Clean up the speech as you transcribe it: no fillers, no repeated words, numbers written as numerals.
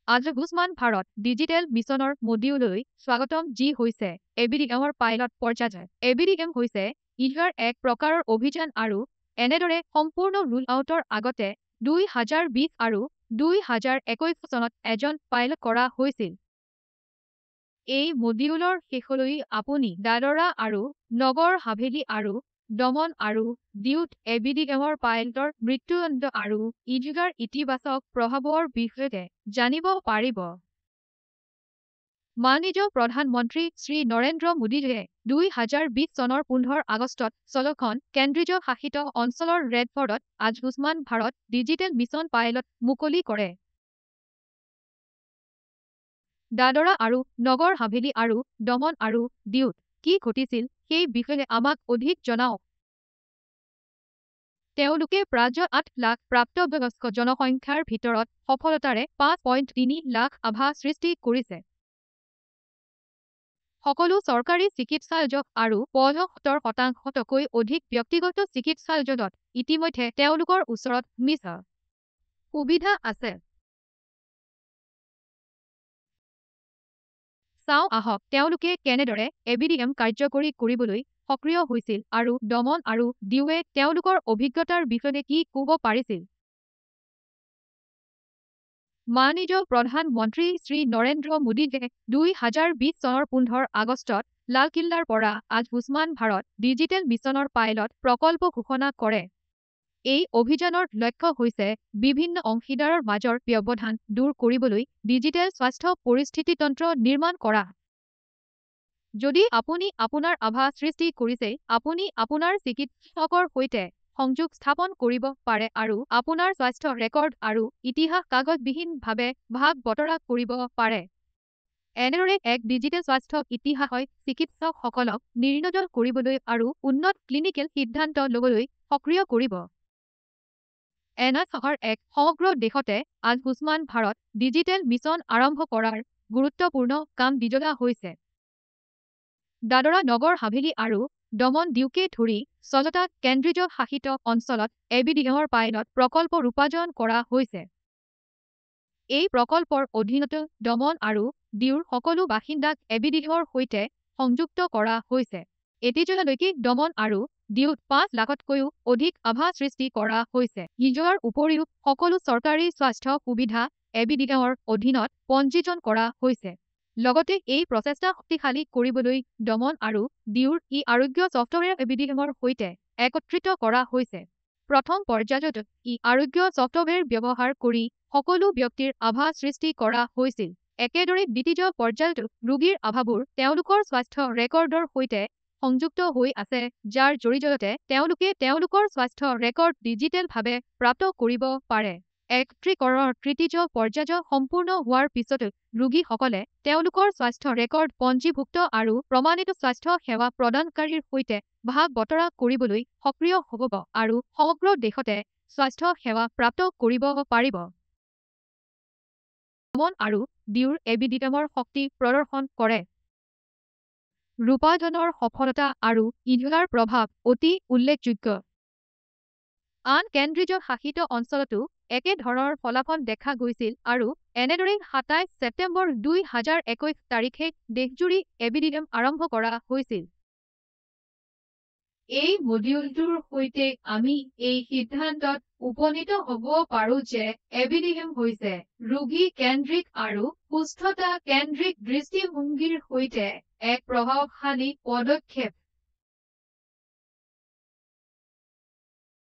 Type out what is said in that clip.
আজগুস্মান Bharat digital মিছনৰ মডিউললৈ স্বাগতম যি হৈছে এবিডিএমৰ পাইলট পৰ্যায়। এবিডিএম হৈছে ইয়াৰ এক প্ৰকাৰৰ অভিযান আৰু এনেদৰে সম্পূৰ্ণ ৰোল আউটৰ আগতে 2020 আৰু 2021 চনত এজন পাইলট কৰা হৈছিল। এই মডিউলৰ শেষলৈ আপুনি দাদৰা আৰু নগৰ হাভেলী আৰু দমন আৰু দিউত এবিডিএমৰ পাইলটৰ মৃত্যুদণ্ড আৰু ইয়াৰ ইতিবাচক প্ৰভাৱৰ বিষয়ে জানিব পাৰিব। মাননীয় প্ৰধানমন্ত্ৰী শ্ৰী নৰেন্দ্ৰ মোদীয়ে 2020 চনৰ 15 আগষ্টত 16খন কেন্দ্ৰীয় শাসিত অঞ্চলৰ ৰেডফৰ্ডত আজগুস্মান ভাৰত ডিজিটেল মিছন পাইলট মুকলি কৰে। দাদৰা আৰু নগৰ হাভেলী আৰু দমন আৰু দিউত কি ঘটিছিল সেই বিষয়ে আমাক অধিক জনাওক। তেওঁলোকে প্ৰায় 8 লাখ প্ৰাপ্তবয়স্ক জনসংখ্যাৰ ভিতৰত সফলতাৰে 5.3 লাখ আভা সৃষ্টি কৰিছে। সকলো চৰকাৰী চিকিৎসালয় আৰু 75%তকৈ অধিক ব্যক্তিগত চিকিৎসালয়ত ইতিমধ্যে তেওঁলোকৰ ওচৰত মিছা সুবিধা আছে। চাওঁ আহক তেওঁলোকে কেনেদৰে এবিডিএম কাৰ্যকৰী কৰিবলৈ সক্ৰিয় হৈছিল আৰু দমন আৰু দিউৱে তেওঁলোকৰ অভিজ্ঞতাৰ বিষয়ে কি ক'ব পাৰিছিল। মাননীয় প্ৰধানমন্ত্ৰী শ্ৰী নৰেন্দ্ৰ মোদীয়ে 2020 চনৰ 15 আগষ্টত লালকিল্লাৰ পৰা আজগুস্মান ভাৰত ডিজিটেল মিছনৰ পাইলট প্ৰকল্প ঘোষণা কৰে। এই অভিযানৰ লক্ষ্য হৈছে বিভিন্ন অংশীদাৰৰ মাজৰ ব্যৱধান দূৰ কৰিবলৈ ডিজিটেল স্বাস্থ্য পৰিস্থিতিতন্ত্ৰ নিৰ্মাণ কৰা। যদি আপুনি আপোনাৰ আভা সৃষ্টি কৰিছে, আপুনি আপোনাৰ চিকিৎসকৰ সৈতে সংযোগ স্থাপন কৰিব পাৰে আৰু আপোনাৰ স্বাস্থ্য ৰেকৰ্ড আৰু ইতিহাস কাগজবিহীনভাৱে ভাগ বতৰা কৰিব পাৰে। এনেদৰে এক ডিজিটেল স্বাস্থ্য ইতিহাসই চিকিৎসকসকলক নিৰ্ণয় কৰিবলৈ আৰু উন্নত ক্লিনিকেল সিদ্ধান্ত ল'বলৈ সক্ৰিয় কৰিব। এনএইচআৰ এক সমগ্ৰ দেশতে আজগুস্মান ভাৰত ডিজিটেল মিছন আৰম্ভ কৰাৰ গুৰুত্বপূৰ্ণ কাম দিজলা হৈছে। দাদৰা নগৰ হাভেলী আৰু দমন দিউকে ধৰি 16টা কেন্দ্ৰীয় শাসিত অঞ্চলত এবিডিএমৰ পাইলট প্ৰকল্প ৰূপায়ণ কৰা হৈছে। এই প্ৰকল্পৰ অধীনত দমন আৰু দিউৰ সকলো বাসিন্দাক এবিডিএমৰ সৈতে সংযুক্ত কৰা হৈছে। এতিয়ালৈকে দমন আৰু দিউত 5 লাখতকৈও অধিক আভা সৃষ্টি কৰা হৈছে। ইয়াৰ উপৰিও সকলো চৰকাৰী স্বাস্থ্য সুবিধা এবিডিএমৰ অধীনত পঞ্জীয়ন কৰা হৈছে। লগতে এই প্ৰচেষ্টা শক্তিশালী কৰিবলৈ দমন আৰু দিউৰ আৰোগ্য ছফ্টৱেৰ এবিডিএমৰ সৈতে একত্ৰিত কৰা হৈছে। প্ৰথম পৰ্যায়ত আৰোগ্য ছফ্টৱেৰ ব্যৱহাৰ কৰি সকলো ব্যক্তিৰ আভা সৃষ্টি কৰা হৈছিল। একেদৰে দ্বিতীয় পৰ্যায়ত ৰোগীৰ আভাবোৰ তেওঁলোকৰ স্বাস্থ্য ৰেকৰ্ডৰ সৈতে সংযুক্ত হৈ আছে, যাৰ জৰিয়তে তেওঁলোকে তেওঁলোকৰ স্বাস্থ্য ৰেকৰ্ড ডিজিটেলভাৱে প্ৰাপ্ত কৰিব পাৰে। একত্ৰীকৰণৰ তৃতীয় পৰ্যায় সম্পূৰ্ণ হোৱাৰ পিছত ৰোগীসকলে তেওঁলোকৰ স্বাস্থ্য ৰেকৰ্ড পঞ্জীভুক্ত আৰু প্ৰমাণিত স্বাস্থ্য সেৱা প্ৰদানকাৰীৰ সৈতে ভাগ বতৰা কৰিবলৈ সক্ৰিয় হ'ব আৰু সমগ্ৰ দেশতে স্বাস্থ্য সেৱা প্ৰাপ্ত কৰিব পাৰিব। দমন আৰু দিউৰ এবিডিএমৰ শক্তি প্ৰদৰ্শন কৰে। ৰূপায়ণৰ সফলতা আৰু ইয়াৰ প্ৰভাৱ অতি উল্লেখযোগ্য। আন কেন্দ্ৰীয় শাসিত অঞ্চলতো একে ধৰণৰ ফলাফল দেখা গৈছিল আৰু এনেদৰে 27 ছেপ্টেম্বৰ 2021 তাৰিখে দেশজুৰি এবিডিএম আৰম্ভ কৰা হৈছিল। এই মডিউলটোৰ সৈতে আমি এই সিদ্ধান্তত উপনীত হ'ব পাৰোঁ যে এবিডিএম হৈছে ৰোগী কেন্দ্ৰিক আৰু সুস্থতা কেন্দ্ৰিক দৃষ্টিভংগীৰ সৈতে এক প্ৰভাৱশালী পদক্ষেপ।